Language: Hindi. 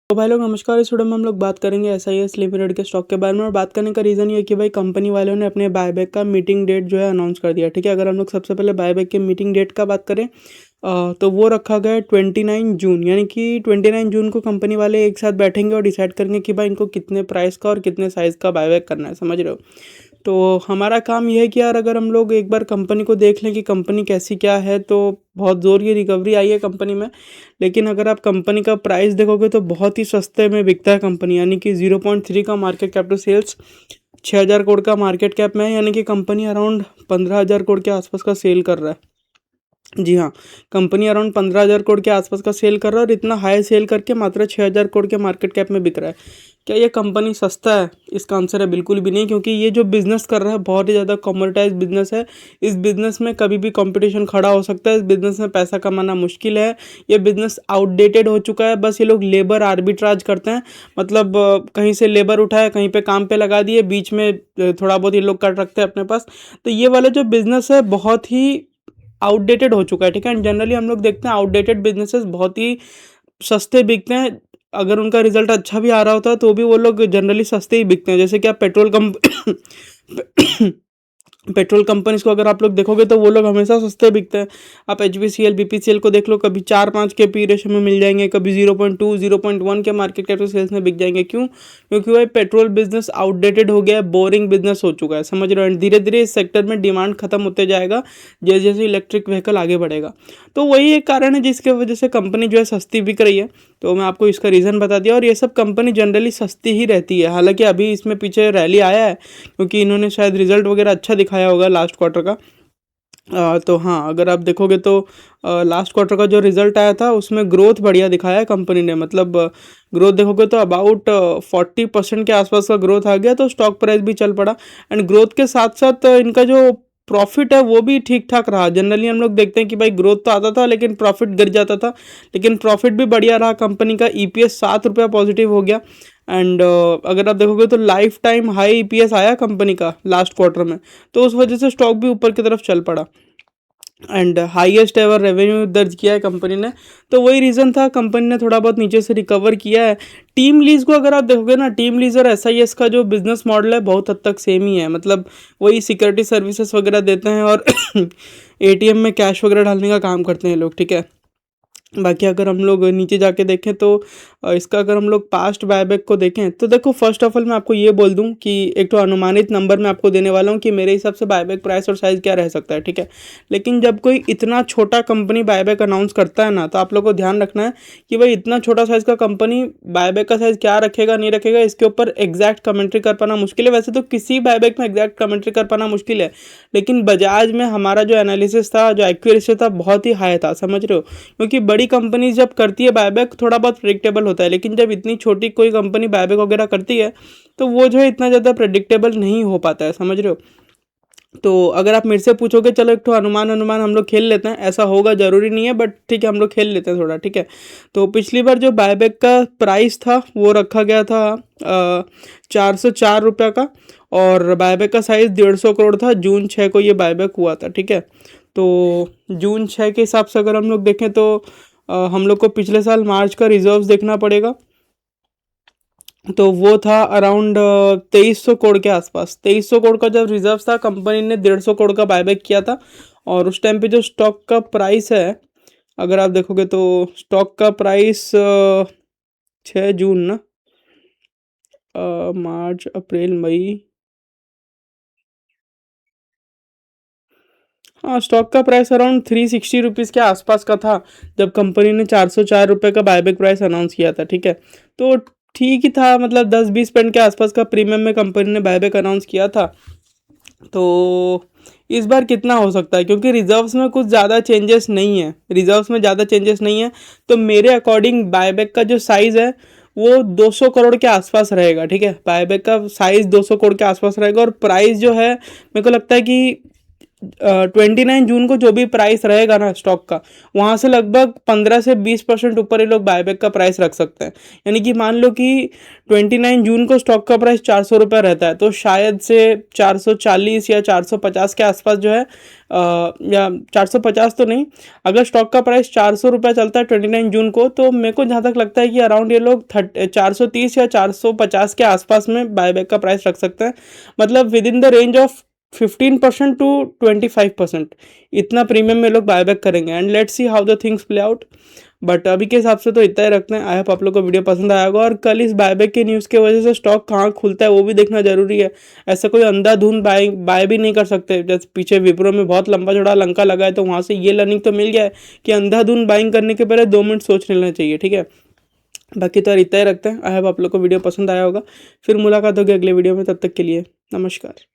तो भाई लोग नमस्कार। इस वीडियो में हम लोग बात करेंगे एसआईएस लिमिटेड के स्टॉक के बारे में। और बात करने का रीज़न ये है कि भाई कंपनी वालों ने अपने बायबैक का मीटिंग डेट जो है अनाउंस कर दिया। ठीक है, अगर हम लोग सबसे पहले बायबैक के मीटिंग डेट का बात करें तो वो रखा गया है 29 जून, यानी कि 29 जून को कंपनी वाले एक साथ बैठेंगे और डिसाइड करेंगे कि भाई इनको कितने प्राइस का और कितने साइज़ का बायबैक करना है। समझ रहे हो? तो हमारा काम ये है कि यार अगर हम लोग एक बार कंपनी को देख लें कि कंपनी कैसी क्या है, तो बहुत ज़ोर की रिकवरी आई है कंपनी में। लेकिन अगर आप कंपनी का प्राइस देखोगे तो बहुत ही सस्ते में बिकता है कंपनी, यानी कि 0.3 का market cap to sales, 6,000 crore का मार्केट कैप में है, यानी कि कंपनी अराउंड 15,000 करोड़ के आसपास का सेल कर रहा है। जी हाँ, कंपनी अराउंड 15,000 करोड़ के आसपास का सेल कर रहा है और इतना हाई सेल करके मात्र 6,000 करोड़ के मार्केट कैप में बिक रहा है। क्या ये कंपनी सस्ता है? इसका आंसर है बिल्कुल भी नहीं, क्योंकि ये जो बिज़नेस कर रहा है बहुत ही ज़्यादा कमोडिटाइज बिजनेस है। इस बिज़नेस में कभी भी कंपटीशन खड़ा हो सकता है। इस बिज़नेस में पैसा कमाना मुश्किल है। ये बिज़नेस आउटडेटेड हो चुका है। बस ये लोग लेबर आर्बिट्राज करते हैं, मतलब कहीं से लेबर उठाए कहीं पे काम पे लगा दिए, बीच में थोड़ा बहुत ये लोग कर रखते हैं अपने पास। तो ये वाला जो बिज़नेस है बहुत ही आउटडेटेड हो चुका है। ठीक है, एंड जनरली हम लोग देखते हैं आउटडेटेड बिजनेसेस बहुत ही सस्ते बिकते हैं। अगर उनका रिजल्ट अच्छा भी आ रहा होता है तो भी वो लोग जनरली सस्ते ही बिकते हैं। जैसे कि आप पेट्रोल कंप पेट्रोल कंपनीज को अगर आप लोग देखोगे तो वो लोग हमेशा सस्ते बिकते हैं। आप HPCL BPCL को देख लो, कभी 4-5 के पी रेशो में मिल जाएंगे, कभी 0.2 0.1 के मार्केट कैपिटल सेल्स में बिक जाएंगे। क्यों? क्योंकि भाई पेट्रोल बिजनेस आउटडेटेड हो गया है, बोरिंग बिजनेस हो चुका है। समझ रहे हो? एंड धीरे धीरे इस सेक्टर में डिमांड खत्म होते जाएगा जैसे जैसे इलेक्ट्रिक व्हीकल आगे बढ़ेगा। तो वही एक कारण है जिसके वजह से कंपनी जो है सस्ती बिक रही है। तो मैं आपको इसका रीज़न बता दिया। और ये सब कंपनी जनरली सस्ती ही रहती है। हालांकि अभी इसमें पीछे रैली आया है क्योंकि इन्होंने शायद रिजल्ट वगैरह अच्छा दिखाया होगा लास्ट क्वार्टर का। तो हाँ, अगर आप देखोगे तो लास्ट क्वार्टर का जो रिजल्ट आया था उसमें ग्रोथ बढ़िया दिखाया है कंपनी ने। मतलब ग्रोथ देखोगे तो अबाउट 40% के आसपास का ग्रोथ आ गया, तो स्टॉक प्राइस भी चल पड़ा। एंड ग्रोथ के साथ साथ इनका जो प्रॉफिट है वो भी ठीक ठाक रहा। जनरली हम लोग देखते हैं कि भाई ग्रोथ तो आता था लेकिन प्रॉफिट गिर जाता था, लेकिन प्रॉफिट भी बढ़िया रहा। कंपनी का EPS 7 रुपया पॉजिटिव हो गया। एंड अगर आप देखोगे तो लाइफ टाइम हाई EPS आया कंपनी का लास्ट क्वार्टर में, तो उस वजह से स्टॉक भी ऊपर की तरफ चल पड़ा। एंड हाईएस्ट एवर रेवेन्यू दर्ज किया है कंपनी ने। तो वही रीज़न था, कंपनी ने थोड़ा बहुत नीचे से रिकवर किया है। टीम लीज को अगर आप देखोगे ना, टीम लीज और SIS का जो बिजनेस मॉडल है बहुत हद तक सेम ही है। मतलब वही सिक्योरिटी सर्विसेज वगैरह देते हैं और ATM में कैश वगैरह डालने का काम करते हैं लोग। ठीक है, बाकी अगर हम लोग नीचे जाके देखें तो इसका अगर हम लोग पास्ट बायबैक को देखें तो देखो, फर्स्ट ऑफ ऑल मैं आपको ये बोल दूं कि एक तो अनुमानित नंबर मैं आपको देने वाला हूं कि मेरे हिसाब से बायबैक प्राइस और साइज़ क्या रह सकता है। ठीक है, लेकिन जब कोई इतना छोटा कंपनी बायबैक अनाउंस करता है ना, तो आप लोग को ध्यान रखना है कि भाई इतना छोटा साइज़ का कंपनी बायबैक का साइज़ क्या रखेगा नहीं रखेगा, इसके ऊपर एग्जैक्ट कमेंट्री कर पाना मुश्किल है। वैसे तो किसी बायबैक में एग्जैक्ट कमेंट्री कर पाना मुश्किल है, लेकिन बजाज में हमारा जो एनालिसिस था, जो एक्यूरेसी था, बहुत ही हाई था। समझ रहे हो? क्योंकि बड़ी कंपनी जब करती है बायबैक थोड़ा बहुत प्रेडिक्टेबल होता है, लेकिन जब इतनी छोटी कोई कंपनी बायबैक वगैरह करती है तो वो जो है इतना ज़्यादा प्रेडिक्टेबल नहीं हो पाता है। समझ रहे हो? तो अगर आप मेरे से पूछोगे, चलो एक तो अनुमान अनुमान हम लोग खेल लेते हैं, ऐसा होगा जरूरी नहीं है, बट ठीक है हम लोग खेल लेते हैं थोड़ा। ठीक है, तो पिछली बार जो बायबैक का प्राइस था वो रखा गया था 404 रुपये का, और बायबैक का साइज़ 150 करोड़ था। जून 6 को ये बायबैक हुआ था। ठीक है, तो जून 6 के हिसाब से अगर हम लोग देखें तो हम लोग को पिछले साल मार्च का रिजर्व्स देखना पड़ेगा। तो वो था अराउंड 2300 करोड़ के आसपास। 2300 करोड़ का जब रिजर्व था, कंपनी ने 150 करोड़ का बायबैक किया था। और उस टाइम पे जो स्टॉक का प्राइस है, अगर आप देखोगे तो स्टॉक का प्राइस 6 जून ना, मार्च अप्रैल मई, हाँ, स्टॉक का प्राइस अराउंड 360 रुपीज़ के आसपास का था जब कंपनी ने 404 रुपये का बायबैक प्राइस अनाउंस किया था। ठीक है, तो ठीक ही था, मतलब 10-20 पेंट के आसपास का प्रीमियम में कंपनी ने बायबैक अनाउंस किया था। तो इस बार कितना हो सकता है, क्योंकि रिजर्व्स में कुछ ज़्यादा चेंजेस नहीं है, रिजर्व्स में ज़्यादा चेंजेस नहीं है। तो मेरे अकॉर्डिंग बायबैक का जो साइज़ है वो 200 करोड़ के आसपास रहेगा। ठीक है, बायबैक का साइज़ 200 करोड़ के आसपास रहेगा। और प्राइस जो है, मेरे को लगता है कि 29 जून को जो भी प्राइस रहेगा ना स्टॉक का, वहाँ से लगभग 15 से 20% ऊपर ये लोग बायबैक का प्राइस रख सकते हैं। यानी कि मान लो कि 29 जून को स्टॉक का प्राइस 400 रुपये रहता है, तो शायद से 440 या 450 के आसपास जो है या 450 तो नहीं, अगर स्टॉक का प्राइस 400 रुपये चलता है 29 जून को, तो मेरे को जहाँ तक लगता है कि अराउंड ये लोग 430 या 450 के आसपास में बायबैक का प्राइस रख सकते हैं। मतलब within the range of 15% to 25%, इतना प्रीमियम में लोग बायबैक करेंगे। And let's see how the things play out. But अभी के हिसाब से तो इतना ही रखते हैं। आई होप आप लोग को वीडियो पसंद आया होगा, और कल इस बायबैक की न्यूज़ की वजह से स्टॉक कहाँ खुलता है वो भी देखना जरूरी है। ऐसा कोई अंधाधुंध बाय भी नहीं कर सकते। जैसे पीछे विप्रो में बहुत लंबा चौड़ा लंका लगा है, तो वहाँ से ये लर्निंग तो मिल गया है कि अंधाधुंध बाइंग करने के पहले 2 मिनट सोच लेना चाहिए, ठीक है। बाकी तो यार इतना ही रखते हैं। आई होप आप लोग को वीडियो पसंद आया होगा। फिर मुलाकात होगी अगले वीडियो में, तब तक के लिए नमस्कार।